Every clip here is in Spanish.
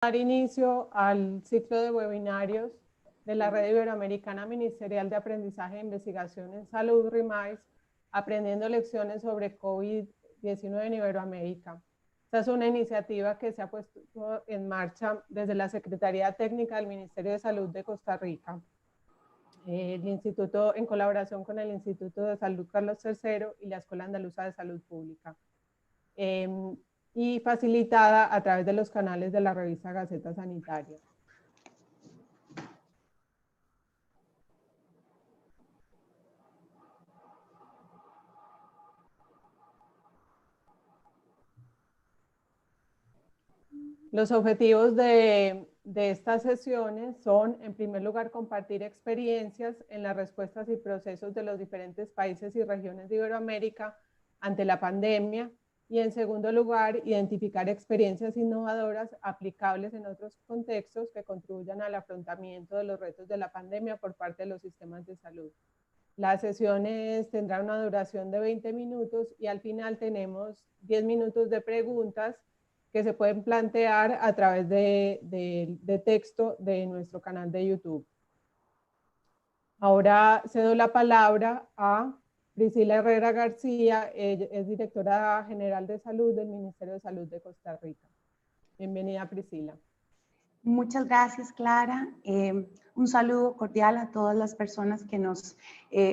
Dar inicio al ciclo de webinarios de la Red Iberoamericana Ministerial de Aprendizaje e Investigación en Salud, RIMAIS, aprendiendo lecciones sobre COVID-19 en Iberoamérica. Esta es una iniciativa que se ha puesto en marcha desde la Secretaría Técnica del Ministerio de Salud de Costa Rica, el Instituto, en colaboración con el Instituto de Salud Carlos III y la Escuela Andaluza de Salud Pública. Y facilitada a través de los canales de la revista Gaceta Sanitaria. Los objetivos de estas sesiones son, en primer lugar, compartir experiencias en las respuestas y procesos de los diferentes países y regiones de Iberoamérica ante la pandemia, y en segundo lugar, identificar experiencias innovadoras aplicables en otros contextos que contribuyan al afrontamiento de los retos de la pandemia por parte de los sistemas de salud. Las sesiones tendrán una duración de 20 minutos y al final tenemos 10 minutos de preguntas que se pueden plantear a través de texto de nuestro canal de YouTube. Ahora cedo la palabra a Priscila Herrera García, ella es directora general de salud del Ministerio de Salud de Costa Rica. Bienvenida, Priscila. Muchas gracias, Clara. Un saludo cordial a todas las personas que nos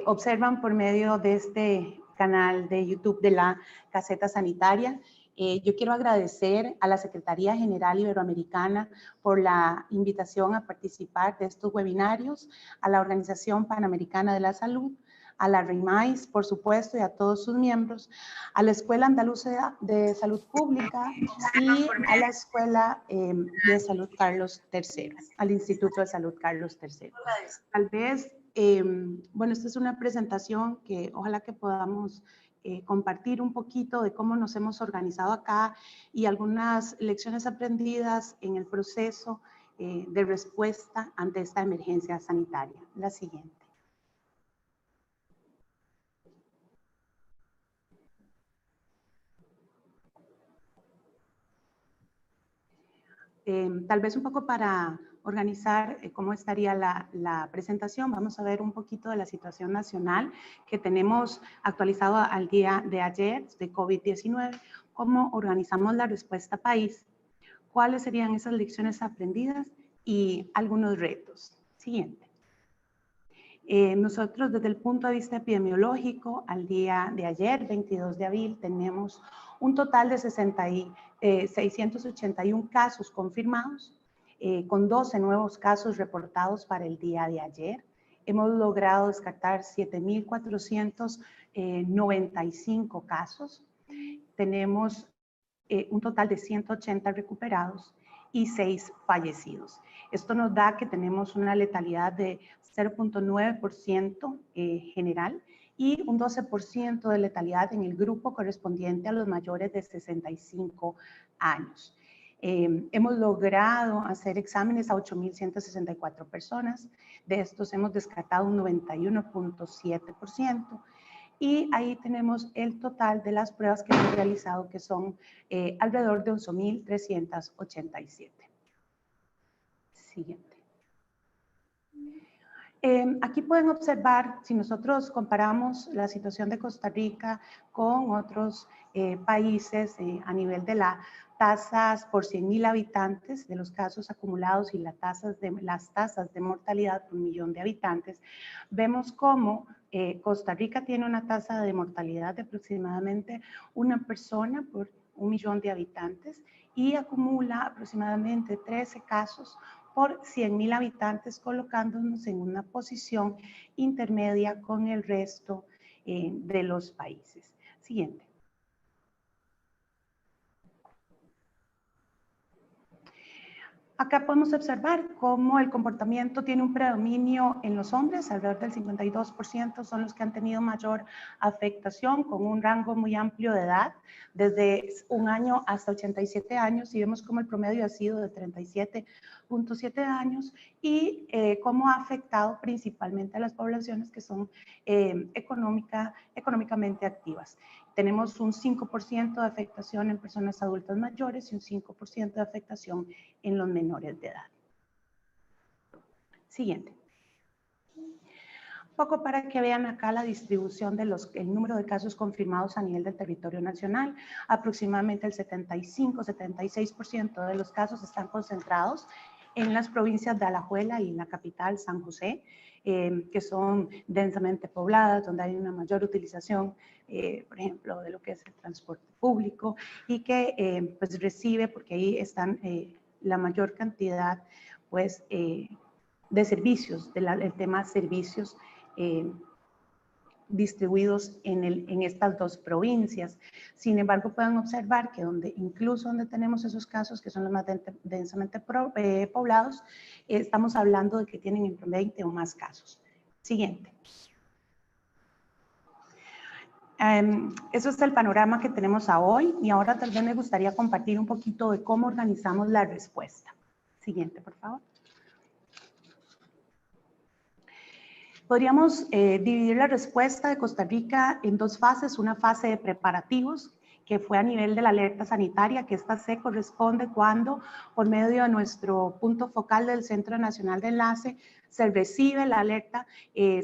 observan por medio de este canal de YouTube de la Gaceta Sanitaria. Yo quiero agradecer a la Secretaría General Iberoamericana por la invitación a participar de estos webinarios, a la Organización Panamericana de la Salud, a la RIMAIS, por supuesto, y a todos sus miembros, a la Escuela Andaluza de Salud Pública y a la Escuela de Salud Carlos III, al Instituto de Salud Carlos III. Tal vez, bueno, esta es una presentación que ojalá que podamos compartir un poquito de cómo nos hemos organizado acá y algunas lecciones aprendidas en el proceso de respuesta ante esta emergencia sanitaria. La siguiente. Tal vez un poco para organizar cómo estaría la presentación, vamos a ver un poquito de la situación nacional que tenemos actualizado al día de ayer de COVID-19, cómo organizamos la respuesta país, cuáles serían esas lecciones aprendidas y algunos retos. Siguiente. Nosotros desde el punto de vista epidemiológico, al día de ayer, 22 de abril, tenemos un total de 681 casos confirmados, con 12 nuevos casos reportados para el día de ayer. Hemos logrado descartar 7.495 casos. Tenemos un total de 180 recuperados y 6 fallecidos. Esto nos da que tenemos una letalidad de 0.9% general y un 12% de letalidad en el grupo correspondiente a los mayores de 65 años. Hemos logrado hacer exámenes a 8.164 personas, de estos hemos descartado un 91.7%. Y ahí tenemos el total de las pruebas que hemos realizado, que son alrededor de 11.387. Siguiente. Aquí pueden observar, si nosotros comparamos la situación de Costa Rica con otros países a nivel de las tasas por 100.000 habitantes, de los casos acumulados y las tasas de mortalidad por 1.000.000 de habitantes, vemos cómo Costa Rica tiene una tasa de mortalidad de aproximadamente una persona por 1.000.000 de habitantes y acumula aproximadamente 13 casos por 100.000 habitantes, colocándonos en una posición intermedia con el resto de los países. Siguiente. Acá podemos observar cómo el comportamiento tiene un predominio en los hombres, alrededor del 52% son los que han tenido mayor afectación, con un rango muy amplio de edad, desde 1 año hasta 87 años, y vemos cómo el promedio ha sido de 37.7 años, y cómo ha afectado principalmente a las poblaciones que son económicamente activas. tenemos un 5% de afectación en personas adultas mayores y un 5% de afectación en los menores de edad. Siguiente. Un poco para que vean acá la distribución de el número de casos confirmados a nivel del territorio nacional. Aproximadamente el 75-76% de los casos están concentrados en las provincias de Alajuela y la capital, San José, que son densamente pobladas, donde hay una mayor utilización, por ejemplo, de lo que es el transporte público y que pues recibe, porque ahí están la mayor cantidad pues, de servicios, el tema servicios distribuidos en estas dos provincias. Sin embargo, pueden observar que incluso donde tenemos esos casos que son los más densamente poblados, estamos hablando de que tienen entre 20 o más casos. Siguiente. Eso es el panorama que tenemos a hoy y ahora tal vez me gustaría compartir un poquito de cómo organizamos la respuesta. Siguiente, por favor. Podríamos dividir la respuesta de Costa Rica en dos fases, una fase de preparativos, que fue a nivel de la alerta sanitaria, que esta se corresponde cuando, por medio de nuestro punto focal del Centro Nacional de Enlace, se recibe la alerta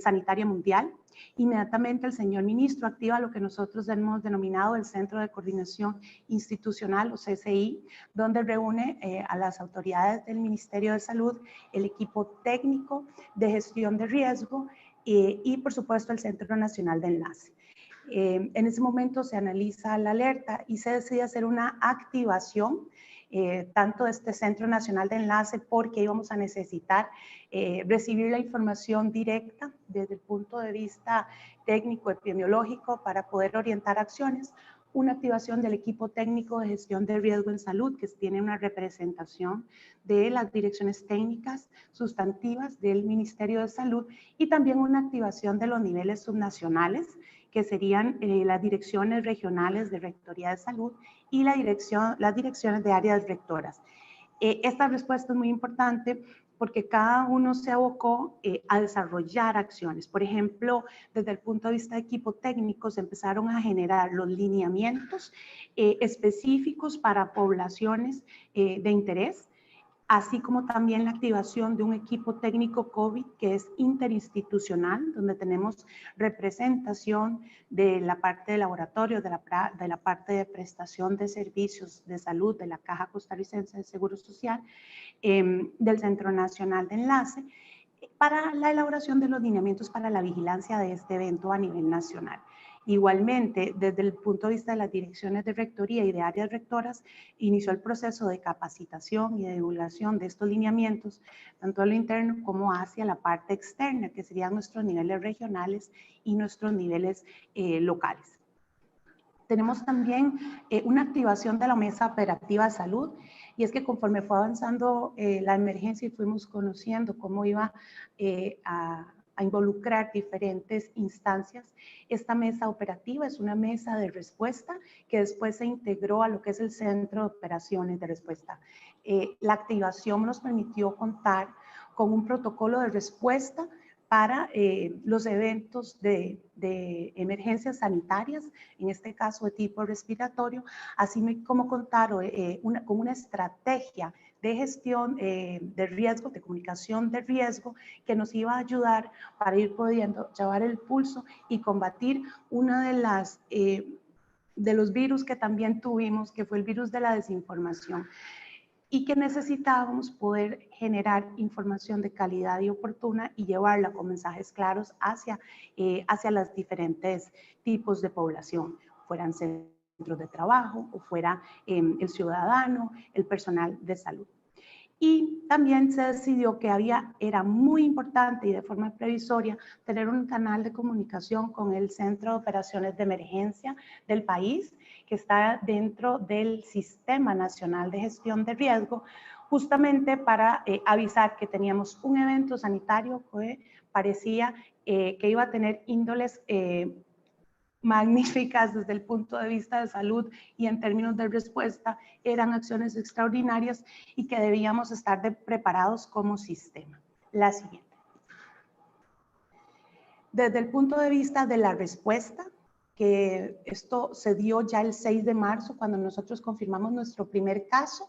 sanitaria mundial. Inmediatamente el señor ministro activa lo que nosotros hemos denominado el Centro de Coordinación Institucional, o CCI, donde reúne a las autoridades del Ministerio de Salud, el equipo técnico de gestión de riesgo y, por supuesto, el Centro Nacional de Enlace. En ese momento se analiza la alerta y se decide hacer una activación tanto de este Centro Nacional de Enlace, porque íbamos a necesitar recibir la información directa desde el punto de vista técnico epidemiológico para poder orientar acciones, una activación del equipo técnico de gestión de riesgo en salud, que tiene una representación de las direcciones técnicas sustantivas del Ministerio de Salud, y también una activación de los niveles subnacionales, que serían las direcciones regionales de Rectoría de Salud y las direcciones de áreas rectoras. Esta respuesta es muy importante porque cada uno se abocó a desarrollar acciones. Por ejemplo, desde el punto de vista de equipo técnico, se empezaron a generar los lineamientos específicos para poblaciones de interés, así como también la activación de un equipo técnico COVID que es interinstitucional, donde tenemos representación de la parte de laboratorio, de la parte de prestación de servicios de salud de la Caja Costarricense de Seguro Social, del Centro Nacional de Enlace, para la elaboración de los lineamientos para la vigilancia de este evento a nivel nacional. Igualmente, desde el punto de vista de las direcciones de rectoría y de áreas rectoras, inició el proceso de capacitación y de divulgación de estos lineamientos, tanto a lo interno como hacia la parte externa, que serían nuestros niveles regionales y nuestros niveles locales. Tenemos también una activación de la Mesa Operativa de Salud, y es que conforme fue avanzando la emergencia y fuimos conociendo cómo iba a involucrar diferentes instancias, esta mesa operativa es una mesa de respuesta que después se integró a lo que es el Centro de Operaciones de Respuesta. La activación nos permitió contar con un protocolo de respuesta para los eventos de emergencias sanitarias, en este caso de tipo respiratorio, así como contar con una estrategia de gestión de riesgo, de comunicación de riesgo, que nos iba a ayudar para ir pudiendo llevar el pulso y combatir una de los virus que también tuvimos, que fue el virus de la desinformación, y que necesitábamos poder generar información de calidad y oportuna y llevarla con mensajes claros hacia los diferentes tipos de población, fueran centros de trabajo o fuera el ciudadano, el personal de salud. Y también se decidió que era muy importante y de forma previsoria tener un canal de comunicación con el Centro de Operaciones de Emergencia del país, que está dentro del Sistema Nacional de Gestión de Riesgo, justamente para avisar que teníamos un evento sanitario que parecía que iba a tener índoles magníficas desde el punto de vista de salud y en términos de respuesta, eran acciones extraordinarias y que debíamos estar preparados como sistema. La siguiente. Desde el punto de vista de la respuesta, que esto se dio ya el 6 de marzo, cuando nosotros confirmamos nuestro primer caso.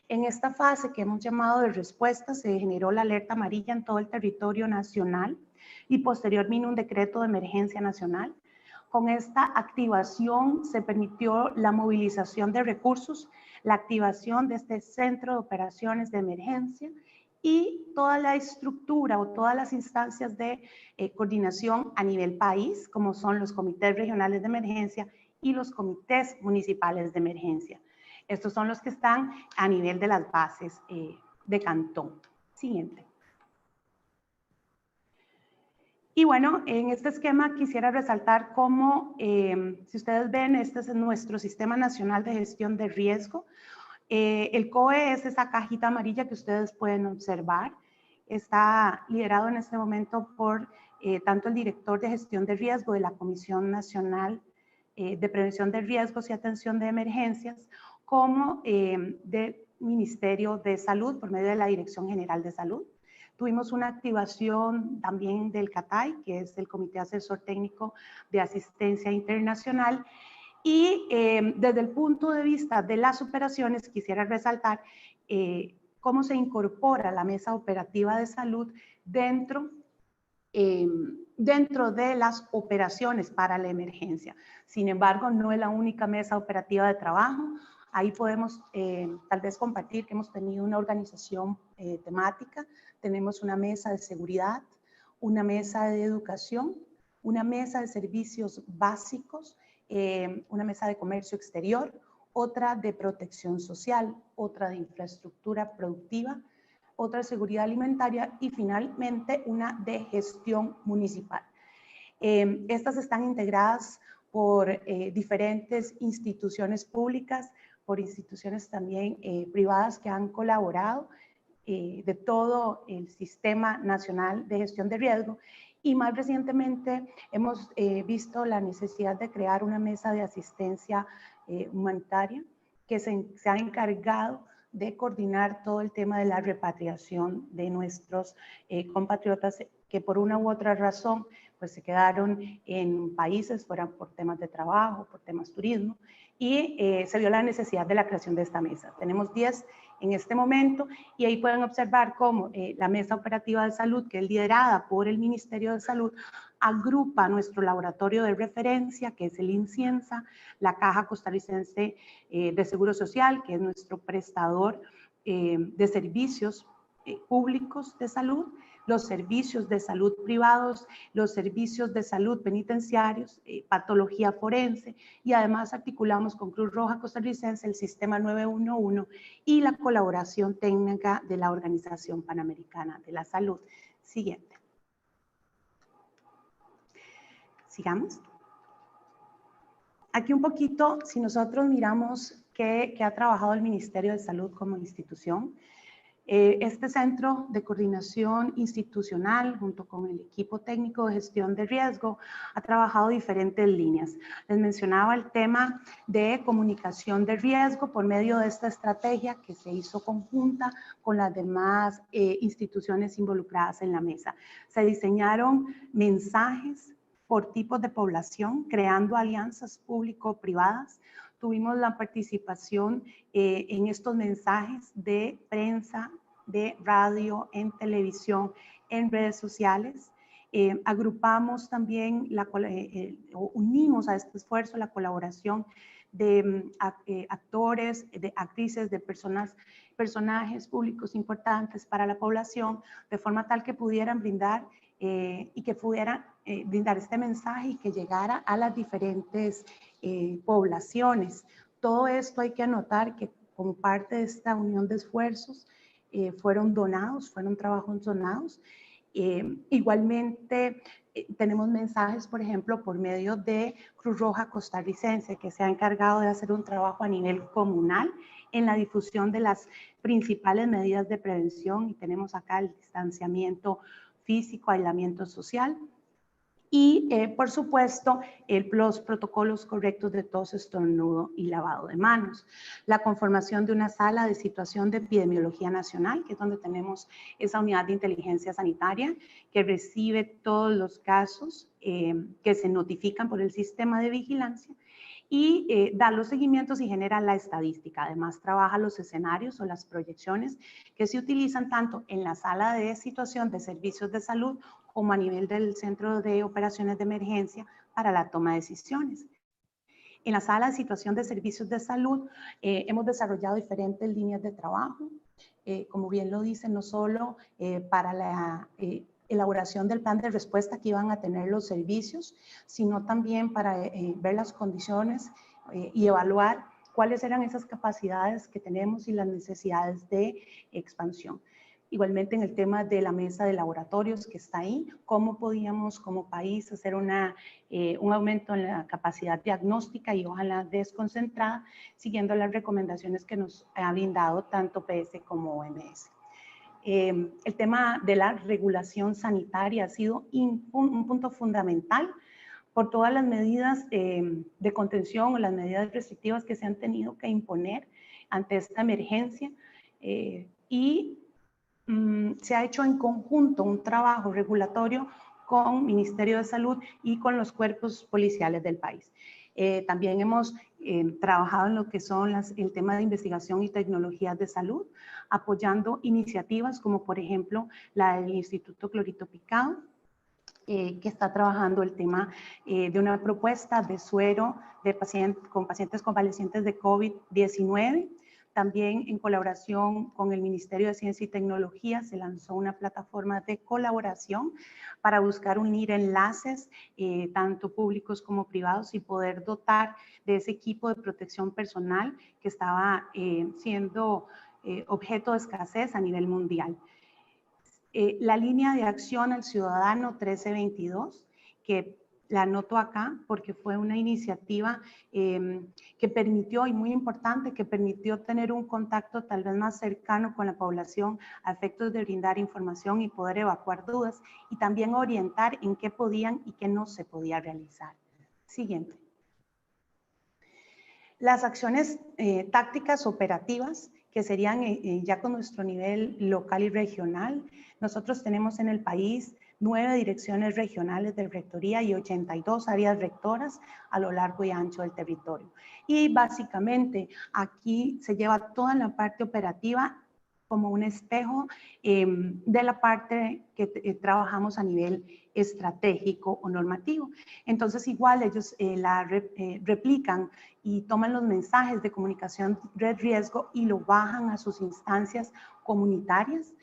En esta fase que hemos llamado de respuesta, se generó la alerta amarilla en todo el territorio nacional y posterior vino un decreto de emergencia nacional. Con esta activación se permitió la movilización de recursos, la activación de este centro de operaciones de emergencia y toda la estructura o todas las instancias de coordinación a nivel país, como son los comités regionales de emergencia y los comités municipales de emergencia. Estos son los que están a nivel de las bases de cantón. Siguiente. Y bueno, en este esquema quisiera resaltar cómo, si ustedes ven, este es nuestro Sistema Nacional de Gestión de Riesgo. El COE es esa cajita amarilla que ustedes pueden observar. Está liderado en este momento por tanto el director de gestión de riesgo de la Comisión Nacional de Prevención de Riesgos y Atención de Emergencias, como del Ministerio de Salud por medio de la Dirección General de Salud. Tuvimos una activación también del CATAI, que es el Comité Asesor Técnico de Asistencia Internacional. Y desde el punto de vista de las operaciones, quisiera resaltar cómo se incorpora la mesa operativa de salud dentro de las operaciones para la emergencia. Sin embargo, no es la única mesa operativa de trabajo. Ahí podemos tal vez compartir que hemos tenido una organización temática. Tenemos una mesa de seguridad, una mesa de educación, una mesa de servicios básicos, una mesa de comercio exterior, otra de protección social, otra de infraestructura productiva, otra de seguridad alimentaria y finalmente una de gestión municipal. Estas están integradas por diferentes instituciones públicas, por instituciones también privadas que han colaborado de todo el Sistema Nacional de Gestión de Riesgo. Y más recientemente hemos visto la necesidad de crear una mesa de asistencia humanitaria que se ha encargado de coordinar todo el tema de la repatriación de nuestros compatriotas que por una u otra razón pues se quedaron en países, fueran por temas de trabajo, por temas turismo, y se vio la necesidad de la creación de esta mesa. Tenemos 10 en este momento y ahí pueden observar cómo la Mesa Operativa de Salud, que es liderada por el Ministerio de Salud, agrupa nuestro laboratorio de referencia, que es el INCIENSA, la Caja Costarricense de Seguro Social, que es nuestro prestador de servicios públicos de salud, los servicios de salud privados, los servicios de salud penitenciarios, patología forense, y además articulamos con Cruz Roja Costarricense el Sistema 911 y la colaboración técnica de la Organización Panamericana de la Salud. Siguiente. Sigamos. Aquí un poquito, si nosotros miramos qué ha trabajado el Ministerio de Salud como institución, este Centro de Coordinación Institucional, junto con el equipo técnico de gestión de riesgo, ha trabajado diferentes líneas. Les mencionaba el tema de comunicación de riesgo por medio de esta estrategia que se hizo conjunta con las demás instituciones involucradas en la mesa. Se diseñaron mensajes por tipos de población, creando alianzas público-privadas. Tuvimos la participación en estos mensajes de prensa, de radio, en televisión, en redes sociales. Agrupamos también, unimos a este esfuerzo la colaboración de actores, de actrices, de personajes públicos importantes para la población, de forma tal que pudieran brindar y que pudieran brindar este mensaje y que llegara a las diferentes poblaciones. Todo esto hay que anotar que como parte de esta unión de esfuerzos fueron trabajos donados. Igualmente tenemos mensajes, por ejemplo, por medio de Cruz Roja Costarricense, que se ha encargado de hacer un trabajo a nivel comunal en la difusión de las principales medidas de prevención, y tenemos acá el distanciamiento físico, aislamiento social. Y, por supuesto, los protocolos correctos de tos, estornudo y lavado de manos. La conformación de una sala de situación de epidemiología nacional, que es donde tenemos esa unidad de inteligencia sanitaria que recibe todos los casos que se notifican por el sistema de vigilancia y da los seguimientos y genera la estadística. Además, trabaja los escenarios o las proyecciones que se utilizan tanto en la sala de situación de servicios de salud como a nivel del Centro de Operaciones de Emergencia para la toma de decisiones. En la sala de situación de servicios de salud hemos desarrollado diferentes líneas de trabajo, como bien lo dice, no solo para la elaboración del plan de respuesta que iban a tener los servicios, sino también para ver las condiciones y evaluar cuáles eran esas capacidades que tenemos y las necesidades de expansión. Igualmente en el tema de la mesa de laboratorios que está ahí, cómo podíamos como país hacer un aumento en la capacidad diagnóstica y ojalá desconcentrada, siguiendo las recomendaciones que nos ha brindado tanto PS como OMS. El tema de la regulación sanitaria ha sido un punto fundamental por todas las medidas de contención o las medidas restrictivas que se han tenido que imponer ante esta emergencia se ha hecho en conjunto un trabajo regulatorio con Ministerio de Salud y con los cuerpos policiales del país. También hemos trabajado en lo que son el tema de investigación y tecnologías de salud, apoyando iniciativas como por ejemplo la del Instituto Clorito Picado, que está trabajando el tema de una propuesta de suero con pacientes convalecientes de COVID-19. También en colaboración con el Ministerio de Ciencia y Tecnología se lanzó una plataforma de colaboración para buscar unir enlaces, tanto públicos como privados, y poder dotar de ese equipo de protección personal que estaba siendo objeto de escasez a nivel mundial. La línea de acción al ciudadano 1322, que la anoto acá porque fue una iniciativa que permitió, y muy importante, que permitió tener un contacto tal vez más cercano con la población a efectos de brindar información y poder evacuar dudas y también orientar en qué podían y qué no se podía realizar. Siguiente. Las acciones tácticas operativas, que serían ya con nuestro nivel local y regional. Nosotros tenemos en el país 9 direcciones regionales de rectoría y 82 áreas rectoras a lo largo y ancho del territorio. Y básicamente aquí se lleva toda la parte operativa como un espejo de la parte que trabajamos a nivel estratégico o normativo. Entonces igual ellos replican y toman los mensajes de comunicación de riesgo y lo bajan a sus instancias comunitarias.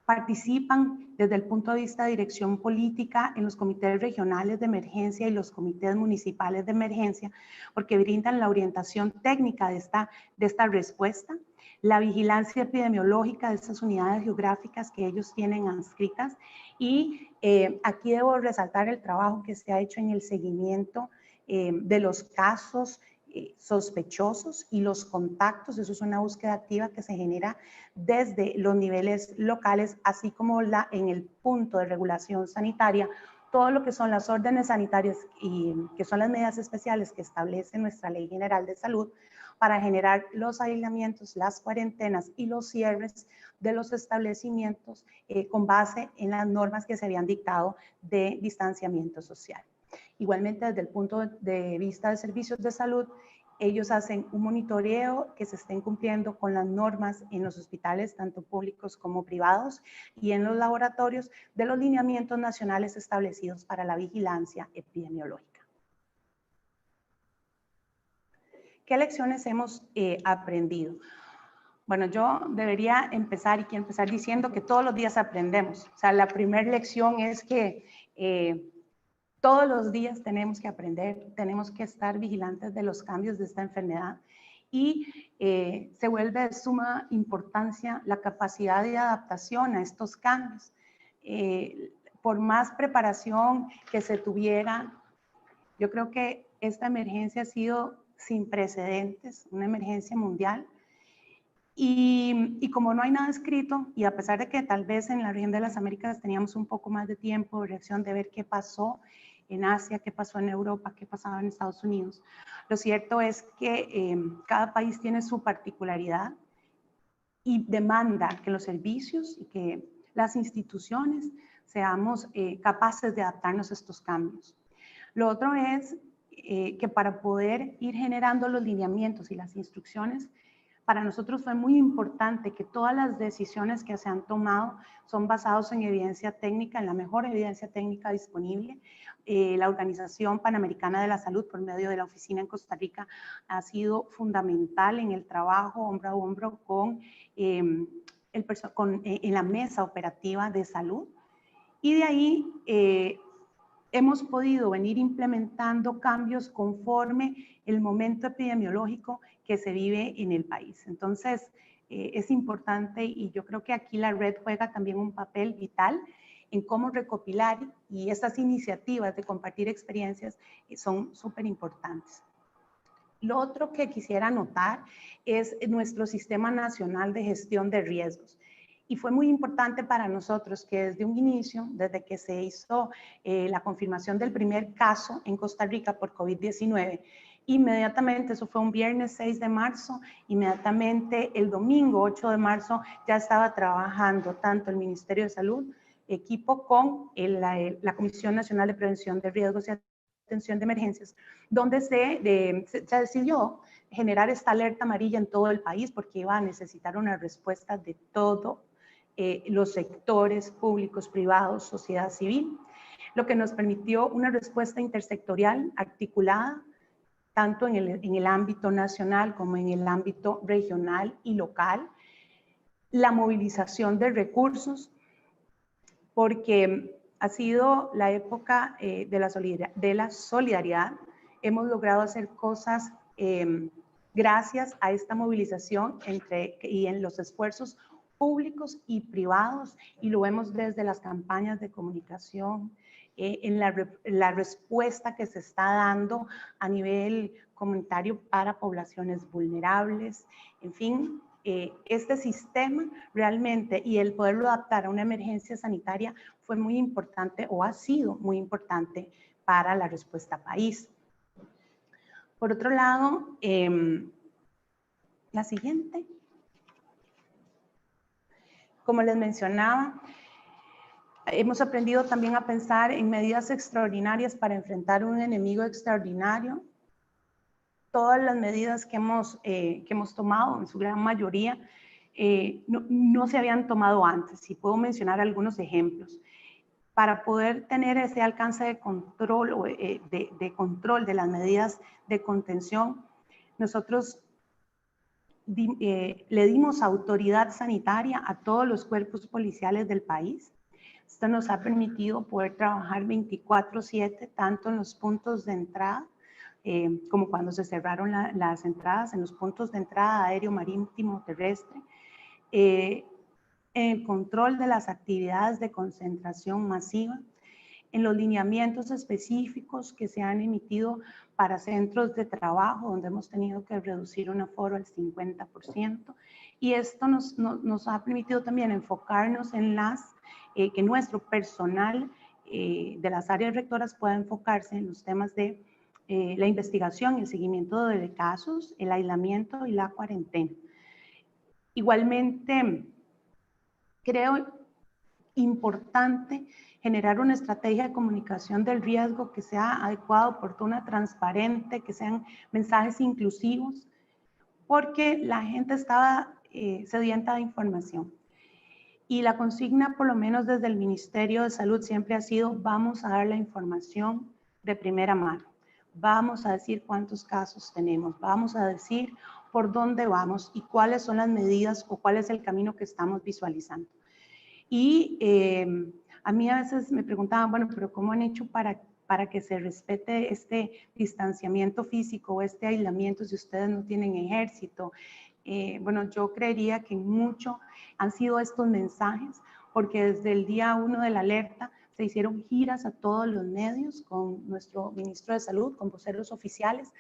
Participan desde el punto de vista de dirección política en los comités regionales de emergencia y los comités municipales de emergencia, porque brindan la orientación técnica de esta respuesta, la vigilancia epidemiológica de estas unidades geográficas que ellos tienen adscritas y aquí debo resaltar el trabajo que se ha hecho en el seguimiento de los casos sospechosos y los contactos. Eso es una búsqueda activa que se genera desde los niveles locales, así como en el punto de regulación sanitaria, todo lo que son las órdenes sanitarias y que son las medidas especiales que establece nuestra Ley General de Salud para generar los aislamientos, las cuarentenas y los cierres de los establecimientos con base en las normas que se habían dictado de distanciamiento social. Igualmente, desde el punto de vista de servicios de salud, ellos hacen un monitoreo que se estén cumpliendo con las normas en los hospitales, tanto públicos como privados, y en los laboratorios de los lineamientos nacionales establecidos para la vigilancia epidemiológica. ¿Qué lecciones hemos aprendido? Bueno, yo debería empezar y quiero empezar diciendo que todos los días aprendemos. O sea, la primera lección es que todos los días tenemos que aprender, tenemos que estar vigilantes de los cambios de esta enfermedad y se vuelve de suma importancia la capacidad de adaptación a estos cambios. Por más preparación que se tuviera, yo creo que esta emergencia ha sido sin precedentes, una emergencia mundial, Y como no hay nada escrito, y a pesar de que tal vez en la región de las Américas teníamos un poco más de tiempo de reacción, de ver qué pasó en Asia, qué pasó en Europa, qué pasaba en Estados Unidos, lo cierto es que cada país tiene su particularidad y demanda que los servicios y que las instituciones seamos capaces de adaptarnos a estos cambios. Lo otro es que para poder ir generando los lineamientos y las instrucciones, para nosotros fue muy importante que todas las decisiones que se han tomado son basadas en evidencia técnica, en la mejor evidencia técnica disponible. La Organización Panamericana de la Salud, por medio de la oficina en Costa Rica, ha sido fundamental en el trabajo hombro a hombro con, en la mesa operativa de salud. Y de ahí hemos podido venir implementando cambios conforme el momento epidemiológico que se vive en el país. Entonces, es importante y yo creo que aquí la red juega también un papel vital en cómo recopilar, y estas iniciativas de compartir experiencias son súper importantes. Lo otro que quisiera anotar es nuestro Sistema Nacional de Gestión de Riesgos. Y fue muy importante para nosotros que desde un inicio, desde que se hizo la confirmación del primer caso en Costa Rica por COVID-19, inmediatamente, eso fue un viernes 6 de marzo, inmediatamente el domingo 8 de marzo ya estaba trabajando tanto el Ministerio de Salud, equipo con la Comisión Nacional de Prevención de Riesgos y Atención de Emergencias, donde se decidió generar esta alerta amarilla en todo el país porque iba a necesitar una respuesta de todos los sectores públicos, privados, sociedad civil, lo que nos permitió una respuesta intersectorial articulada tanto en el ámbito nacional como en el ámbito regional y local, la movilización de recursos, porque ha sido la época de la solidaridad. Hemos logrado hacer cosas gracias a esta movilización y en los esfuerzos públicos y privados, y lo vemos desde las campañas de comunicación, en la respuesta que se está dando a nivel comunitario para poblaciones vulnerables, en fin. Este sistema realmente y el poderlo adaptar a una emergencia sanitaria fue muy importante o ha sido muy importante para la respuesta país. Por otro lado, la siguiente. Como les mencionaba, hemos aprendido también a pensar en medidas extraordinarias para enfrentar un enemigo extraordinario. Todas las medidas que hemos tomado, en su gran mayoría, no se habían tomado antes. Y puedo mencionar algunos ejemplos. Para poder tener ese alcance de control, de control de las medidas de contención, nosotros le dimos autoridad sanitaria a todos los cuerpos policiales del país. Esto nos ha permitido poder trabajar 24/7, tanto en los puntos de entrada, como cuando se cerraron las entradas, en los puntos de entrada aéreo, marítimo, terrestre, en el control de las actividades de concentración masiva, en los lineamientos específicos que se han emitido para centros de trabajo, donde hemos tenido que reducir un aforo al 50%, y esto nos ha permitido también enfocarnos en que nuestro personal de las áreas rectoras pueda enfocarse en los temas de la investigación y el seguimiento de casos, el aislamiento y la cuarentena. Igualmente, creo importante generar una estrategia de comunicación del riesgo que sea adecuada, oportuna, transparente, que sean mensajes inclusivos, porque la gente estaba sedienta de información. Y la consigna, por lo menos desde el Ministerio de Salud, siempre ha sido: vamos a dar la información de primera mano. Vamos a decir cuántos casos tenemos, vamos a decir por dónde vamos y cuáles son las medidas o cuál es el camino que estamos visualizando. Y a mí a veces me preguntaban, bueno, pero ¿cómo han hecho para que se respete este distanciamiento físico o este aislamiento si ustedes no tienen ejército? Bueno, yo creería que mucho han sido estos mensajes, porque desde el día 1 de la alerta se hicieron giras a todos los medios con nuestro ministro de Salud, con voceros oficiales,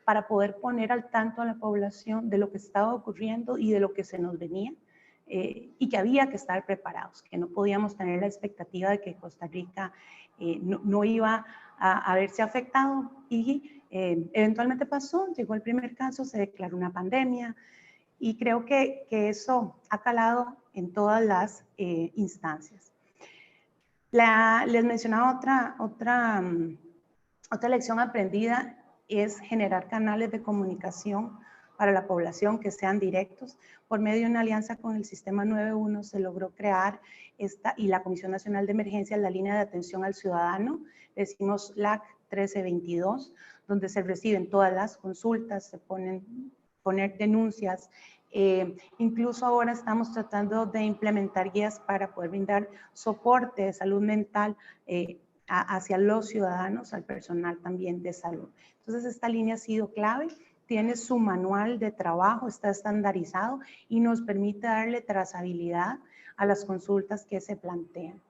para poder poner al tanto a la población de lo que estaba ocurriendo y de lo que se nos venía. Y que había que estar preparados, que no podíamos tener la expectativa de que Costa Rica no iba a verse afectado, y eventualmente pasó, llegó el primer caso, se declaró una pandemia, y creo que eso ha calado en todas las instancias. Les mencionaba otra lección aprendida, es generar canales de comunicación para la población que sean directos. Por medio de una alianza con el Sistema 91 se logró crear y la Comisión Nacional de Emergencias, la línea de atención al ciudadano, decimos LAC 1322, donde se reciben todas las consultas, se poner denuncias. Incluso ahora estamos tratando de implementar guías para poder brindar soporte de salud mental hacia los ciudadanos, al personal también de salud. Entonces, esta línea ha sido clave, tiene su manual de trabajo, está estandarizado y nos permite darle trazabilidad a las consultas que se plantean.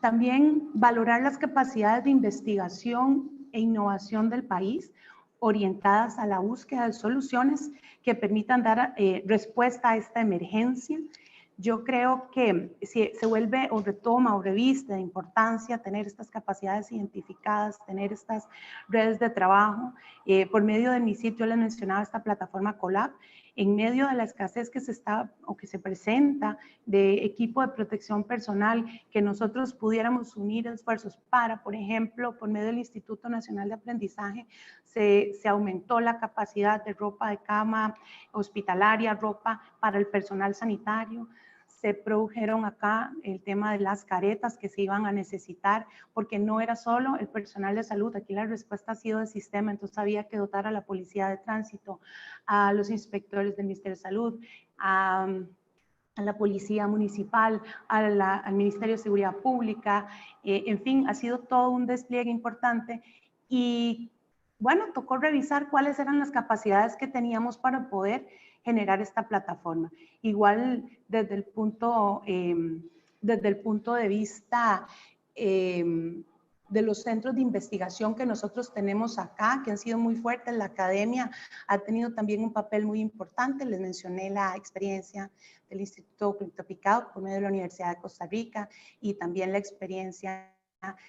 También valorar las capacidades de investigación e innovación del país, orientadas a la búsqueda de soluciones que permitan dar respuesta a esta emergencia. Yo creo que si se vuelve o retoma o reviste de importancia tener estas capacidades identificadas, tener estas redes de trabajo. Por medio de mi sitio les mencionaba esta plataforma Colab, en medio de la escasez que se presenta de equipo de protección personal, que nosotros pudiéramos unir esfuerzos para, por ejemplo, por medio del Instituto Nacional de Aprendizaje, se aumentó la capacidad de ropa de cama hospitalaria, ropa para el personal sanitario. Se produjeron acá el tema de las caretas que se iban a necesitar, porque no era solo el personal de salud, aquí la respuesta ha sido de sistema, entonces había que dotar a la policía de tránsito, a los inspectores del Ministerio de Salud, a la policía municipal, al Ministerio de Seguridad Pública, en fin, ha sido todo un despliegue importante. Y bueno, tocó revisar cuáles eran las capacidades que teníamos para poder generar esta plataforma. Igual desde el punto de vista de los centros de investigación que nosotros tenemos acá, que han sido muy fuertes, la academia ha tenido también un papel muy importante. Les mencioné la experiencia del Instituto Picado por medio de la Universidad de Costa Rica y también la experiencia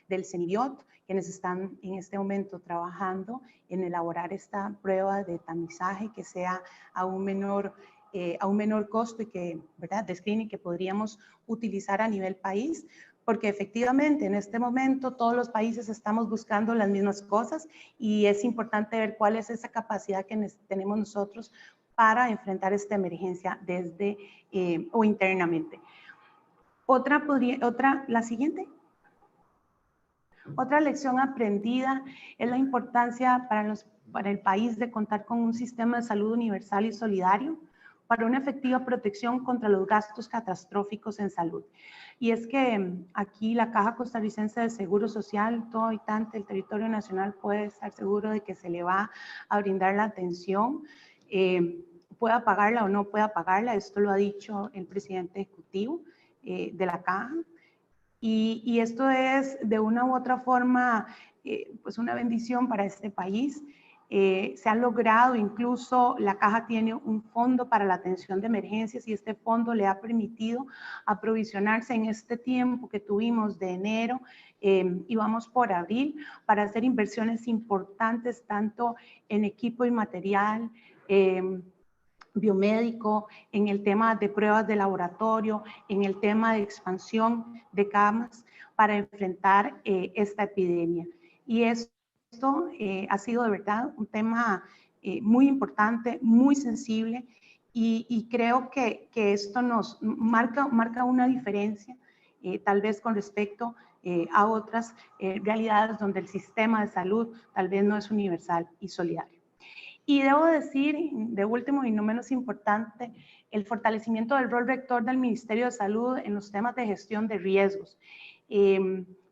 del CENIDIOT, quienes están en este momento trabajando en elaborar esta prueba de tamizaje que sea a un menor costo y que, ¿verdad?, de screening que podríamos utilizar a nivel país, porque efectivamente en este momento todos los países estamos buscando las mismas cosas y es importante ver cuál es esa capacidad que tenemos nosotros para enfrentar esta emergencia desde o internamente. La siguiente. Otra lección aprendida es la importancia para el país de contar con un sistema de salud universal y solidario para una efectiva protección contra los gastos catastróficos en salud. Y es que aquí la Caja Costarricense de Seguro Social, todo habitante del territorio nacional puede estar seguro de que se le va a brindar la atención, pueda pagarla o no pueda pagarla. Esto lo ha dicho el presidente ejecutivo de la Caja. Y esto es de una u otra forma pues una bendición para este país. Se ha logrado, incluso la Caja tiene un fondo para la atención de emergencias y este fondo le ha permitido aprovisionarse en este tiempo que tuvimos de enero y vamos por abril para hacer inversiones importantes tanto en equipo y material, biomédico, en el tema de pruebas de laboratorio, en el tema de expansión de camas para enfrentar esta epidemia. Y esto ha sido de verdad un tema muy importante, muy sensible y creo que esto nos marca una diferencia tal vez con respecto a otras realidades donde el sistema de salud tal vez no es universal y solidario. Y debo decir, de último y no menos importante, el fortalecimiento del rol rector del Ministerio de Salud en los temas de gestión de riesgos.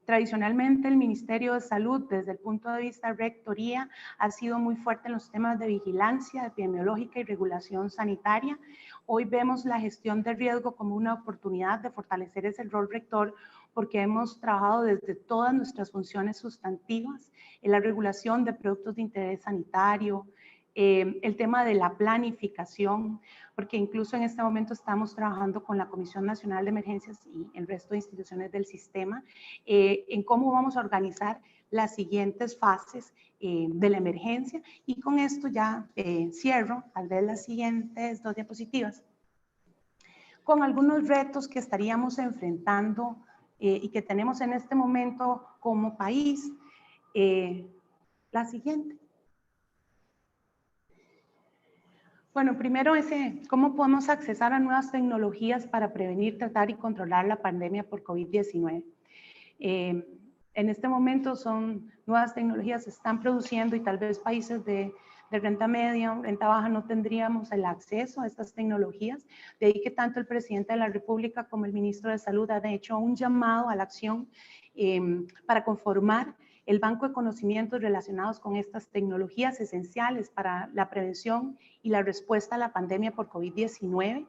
Tradicionalmente el Ministerio de Salud, desde el punto de vista de rectoría, ha sido muy fuerte en los temas de vigilancia epidemiológica y regulación sanitaria. Hoy vemos la gestión de riesgo como una oportunidad de fortalecer ese rol rector, porque hemos trabajado desde todas nuestras funciones sustantivas en la regulación de productos de interés sanitario, el tema de la planificación, porque incluso en este momento estamos trabajando con la Comisión Nacional de Emergencias y el resto de instituciones del sistema en cómo vamos a organizar las siguientes fases de la emergencia. Y con esto ya cierro, tal vez las siguientes 2 diapositivas, con algunos retos que estaríamos enfrentando y que tenemos en este momento como país. La siguiente. Bueno, primero cómo podemos accesar a nuevas tecnologías para prevenir, tratar y controlar la pandemia por COVID-19. En este momento son nuevas tecnologías, se están produciendo y tal vez países de renta media, renta baja, no tendríamos el acceso a estas tecnologías. De ahí que tanto el presidente de la República como el ministro de Salud han hecho un llamado a la acción para conformar el banco de conocimientos relacionados con estas tecnologías esenciales para la prevención y la respuesta a la pandemia por COVID-19.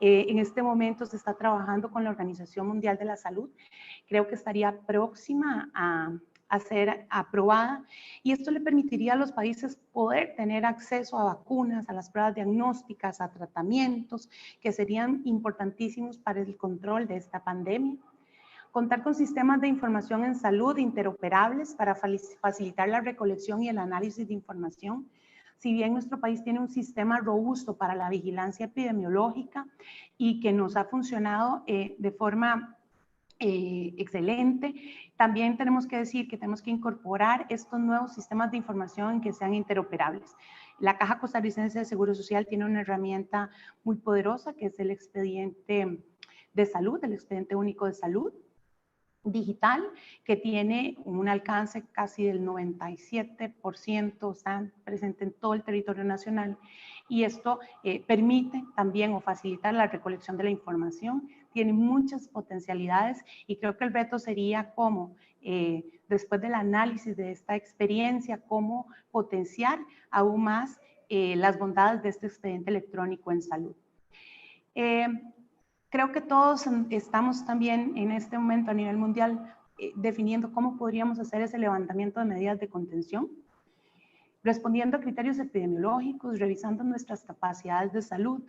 En este momento se está trabajando con la Organización Mundial de la Salud. Creo que estaría próxima a ser aprobada y esto le permitiría a los países poder tener acceso a vacunas, a las pruebas diagnósticas, a tratamientos que serían importantísimos para el control de esta pandemia. Contar con sistemas de información en salud interoperables para facilitar la recolección y el análisis de información. Si bien nuestro país tiene un sistema robusto para la vigilancia epidemiológica y que nos ha funcionado de forma excelente, también tenemos que decir que tenemos que incorporar estos nuevos sistemas de información que sean interoperables. La Caja Costarricense de Seguro Social tiene una herramienta muy poderosa que es el expediente de salud, el expediente único de salud digital, que tiene un alcance casi del 97%, está presente en todo el territorio nacional, y esto permite también o facilita la recolección de la información, tiene muchas potencialidades y creo que el reto sería cómo, después del análisis de esta experiencia, cómo potenciar aún más las bondades de este expediente electrónico en salud. Creo que todos estamos también en este momento a nivel mundial definiendo cómo podríamos hacer ese levantamiento de medidas de contención, respondiendo a criterios epidemiológicos, revisando nuestras capacidades de salud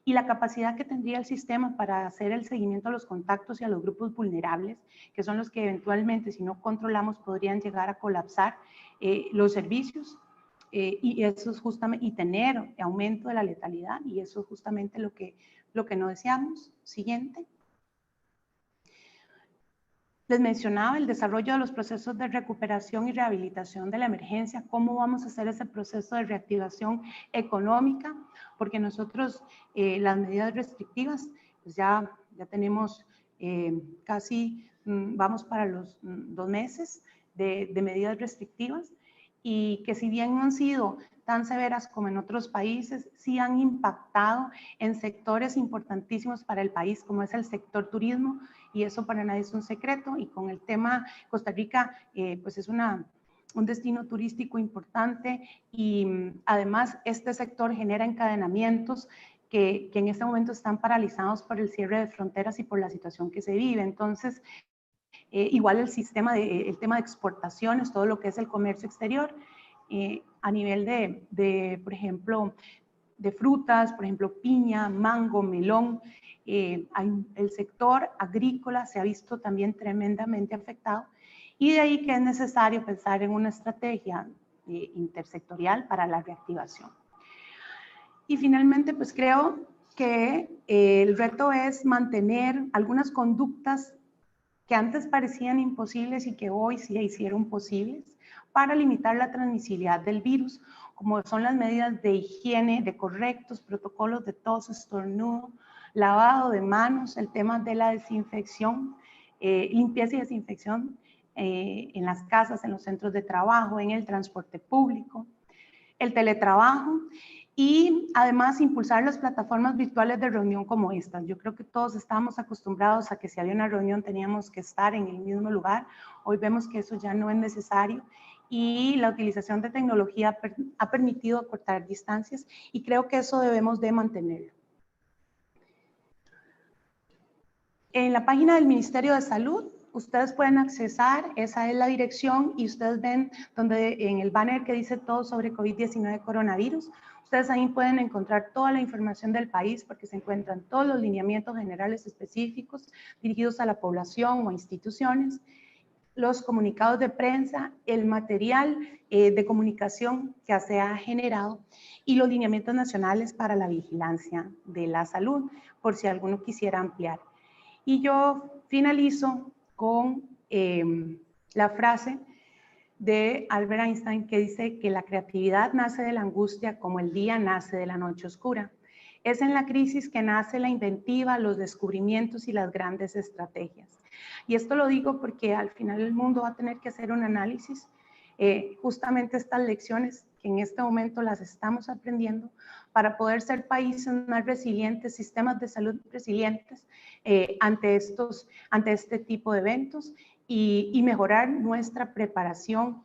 y la capacidad que tendría el sistema para hacer el seguimiento a los contactos y a los grupos vulnerables, que son los que eventualmente, si no controlamos, podrían llegar a colapsar los servicios. Y eso es justamente, y tener aumento de la letalidad, y eso es justamente lo que no deseamos. Siguiente. Les mencionaba el desarrollo de los procesos de recuperación y rehabilitación de la emergencia, cómo vamos a hacer ese proceso de reactivación económica, porque nosotros las medidas restrictivas, pues ya tenemos casi, vamos para los 2 meses de medidas restrictivas, y que si bien no han sido tan severas como en otros países, sí han impactado en sectores importantísimos para el país, como es el sector turismo, y eso para nadie es un secreto, y con el tema Costa Rica, pues es un destino turístico importante, y además este sector genera encadenamientos que en este momento están paralizados por el cierre de fronteras y por la situación que se vive. Entonces, igual el tema de exportaciones, todo lo que es el comercio exterior, a nivel por ejemplo, de frutas, por ejemplo, piña, mango, melón, el sector agrícola se ha visto también tremendamente afectado, y de ahí que es necesario pensar en una estrategia intersectorial para la reactivación. Y finalmente, pues creo que el reto es mantener algunas conductas que antes parecían imposibles y que hoy se hicieron posibles para limitar la transmisibilidad del virus, como son las medidas de higiene, de correctos protocolos de tos, estornudo, lavado de manos, el tema de la desinfección, limpieza y desinfección en las casas, en los centros de trabajo, en el transporte público, el teletrabajo, y además impulsar las plataformas virtuales de reunión como estas. Yo creo que todos estábamos acostumbrados a que si había una reunión teníamos que estar en el mismo lugar. Hoy vemos que eso ya no es necesario, y la utilización de tecnología ha permitido acortar distancias, y creo que eso debemos de mantenerlo. En la página del Ministerio de Salud ustedes pueden accesar, esa es la dirección y ustedes ven donde en el banner que dice todo sobre COVID-19 coronavirus, ustedes ahí pueden encontrar toda la información del país porque se encuentran todos los lineamientos generales específicos dirigidos a la población o instituciones, los comunicados de prensa, el material de comunicación que se ha generado y los lineamientos nacionales para la vigilancia de la salud, por si alguno quisiera ampliar. Y yo finalizo con la frase de Albert Einstein que dice que la creatividad nace de la angustia como el día nace de la noche oscura. Es en la crisis que nace la inventiva, los descubrimientos y las grandes estrategias. Y esto lo digo porque al final el mundo va a tener que hacer un análisis. Justamente estas lecciones que en este momento las estamos aprendiendo para poder ser países más resilientes, sistemas de salud resilientes ante este tipo de eventos y mejorar nuestra preparación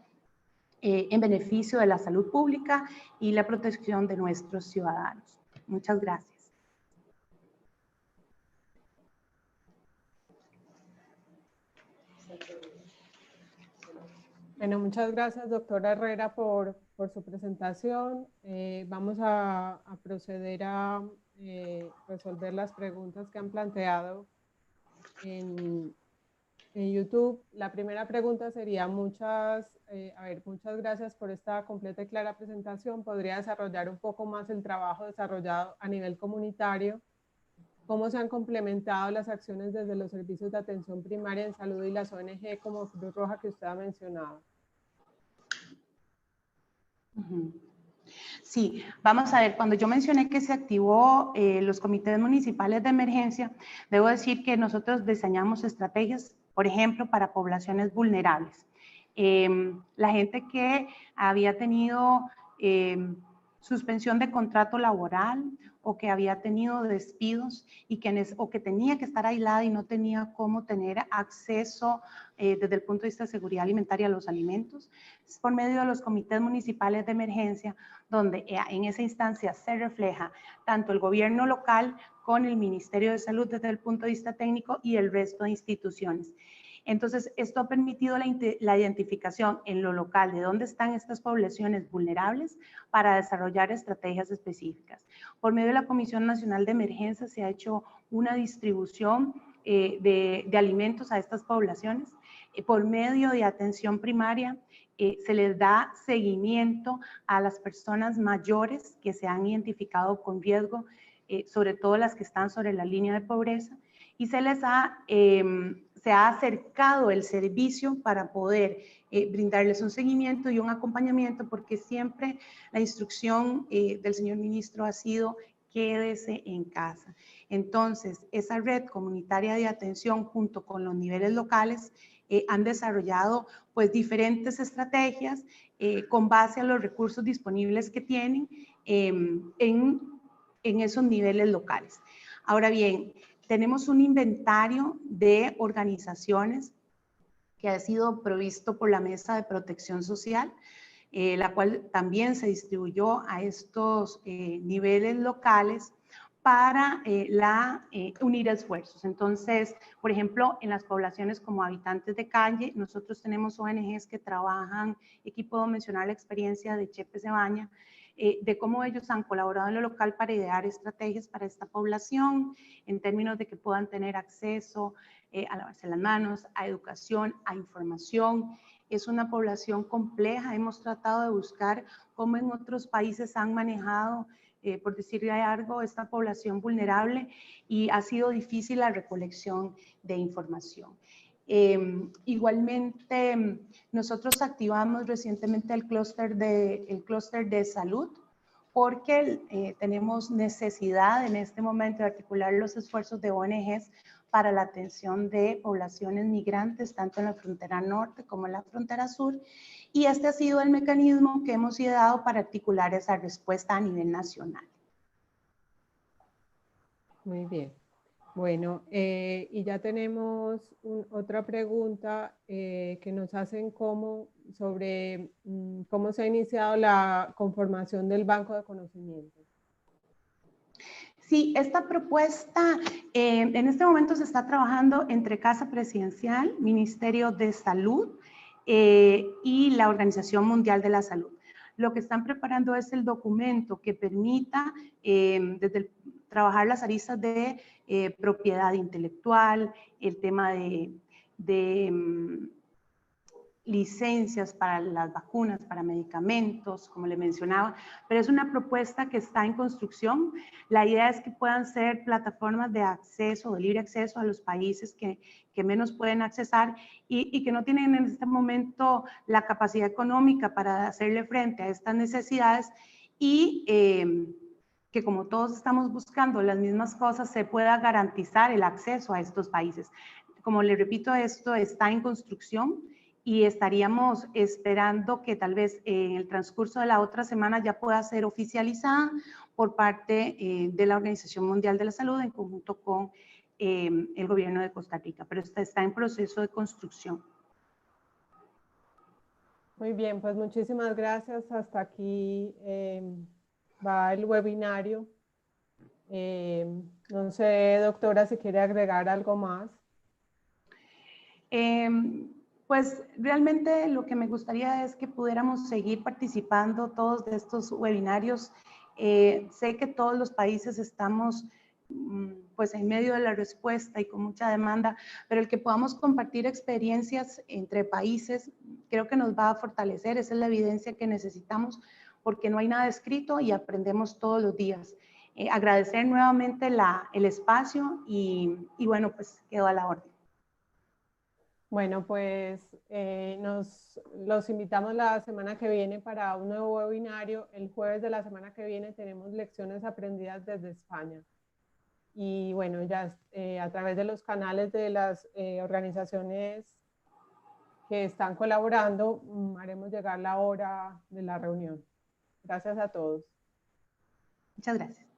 en beneficio de la salud pública y la protección de nuestros ciudadanos. Muchas gracias. Bueno, muchas gracias, doctora Herrera, por su presentación. Vamos a proceder a resolver las preguntas que han planteado en YouTube. La primera pregunta sería, muchas gracias por esta completa y clara presentación. ¿Podría desarrollar un poco más el trabajo desarrollado a nivel comunitario? ¿Cómo se han complementado las acciones desde los servicios de atención primaria en salud y las ONG como Cruz Roja que usted ha mencionado? Sí, vamos a ver, cuando yo mencioné que se activó los comités municipales de emergencia, debo decir que nosotros diseñamos estrategias, por ejemplo, para poblaciones vulnerables. La gente que había tenido suspensión de contrato laboral o que había tenido despidos o que tenía que estar aislada y no tenía cómo tener acceso desde el punto de vista de seguridad alimentaria a los alimentos, es por medio de los comités municipales de emergencia, donde en esa instancia se refleja tanto el gobierno local con el Ministerio de Salud desde el punto de vista técnico y el resto de instituciones. Entonces, esto ha permitido la identificación en lo local de dónde están estas poblaciones vulnerables para desarrollar estrategias específicas. Por medio de la Comisión Nacional de Emergencia se ha hecho una distribución de alimentos a estas poblaciones. Por medio de atención primaria se les da seguimiento a las personas mayores que se han identificado con riesgo, sobre todo las que están sobre la línea de pobreza, y se ha acercado el servicio para poder brindarles un seguimiento y un acompañamiento, porque siempre la instrucción del señor ministro ha sido quédese en casa. Entonces, esa red comunitaria de atención junto con los niveles locales han desarrollado pues diferentes estrategias con base a los recursos disponibles que tienen en esos niveles locales. Ahora bien, tenemos un inventario de organizaciones que ha sido provisto por la Mesa de Protección Social, la cual también se distribuyó a estos niveles locales para unir esfuerzos. Entonces, por ejemplo, en las poblaciones como habitantes de calle, nosotros tenemos ONGs que trabajan, aquí puedo mencionar la experiencia de Chepe Cebaña, de cómo ellos han colaborado en lo local para idear estrategias para esta población, en términos de que puedan tener acceso a lavarse las manos, a educación, a información. Es una población compleja, hemos tratado de buscar cómo en otros países han manejado, por decirle algo, esta población vulnerable y ha sido difícil la recolección de información. Igualmente, nosotros activamos recientemente el clúster de salud porque tenemos necesidad en este momento de articular los esfuerzos de ONGs para la atención de poblaciones migrantes, tanto en la frontera norte como en la frontera sur, y este ha sido el mecanismo que hemos ideado para articular esa respuesta a nivel nacional. Muy bien. Bueno, y ya tenemos otra pregunta que nos hacen sobre cómo se ha iniciado la conformación del Banco de Conocimiento. Sí, esta propuesta en este momento se está trabajando entre Casa Presidencial, Ministerio de Salud y la Organización Mundial de la Salud. Lo que están preparando es el documento que permita trabajar las aristas de propiedad intelectual, el tema de licencias para las vacunas, para medicamentos, como le mencionaba, pero es una propuesta que está en construcción. La idea es que puedan ser plataformas de acceso, de libre acceso a los países que menos pueden accesar y que no tienen en este momento la capacidad económica para hacerle frente a estas necesidades y que como todos estamos buscando las mismas cosas, se pueda garantizar el acceso a estos países. Como le repito, esto está en construcción y estaríamos esperando que tal vez en el transcurso de la otra semana ya pueda ser oficializada por parte de la Organización Mundial de la Salud en conjunto con el gobierno de Costa Rica, pero está en proceso de construcción. Muy bien, pues muchísimas gracias. Hasta aquí va el webinario. No sé, doctora, si quiere agregar algo más. Pues realmente lo que me gustaría es que pudiéramos seguir participando todos de estos webinarios. Sé que todos los países estamos pues en medio de la respuesta y con mucha demanda, pero el que podamos compartir experiencias entre países creo que nos va a fortalecer. Esa es la evidencia que necesitamos porque no hay nada escrito y aprendemos todos los días. Agradecer nuevamente el espacio y bueno, pues quedo a la orden. Bueno, pues los invitamos la semana que viene para un nuevo webinario. El jueves de la semana que viene tenemos lecciones aprendidas desde España. Y bueno, ya a través de los canales de las organizaciones que están colaborando, haremos llegar la hora de la reunión. Gracias a todos. Muchas gracias.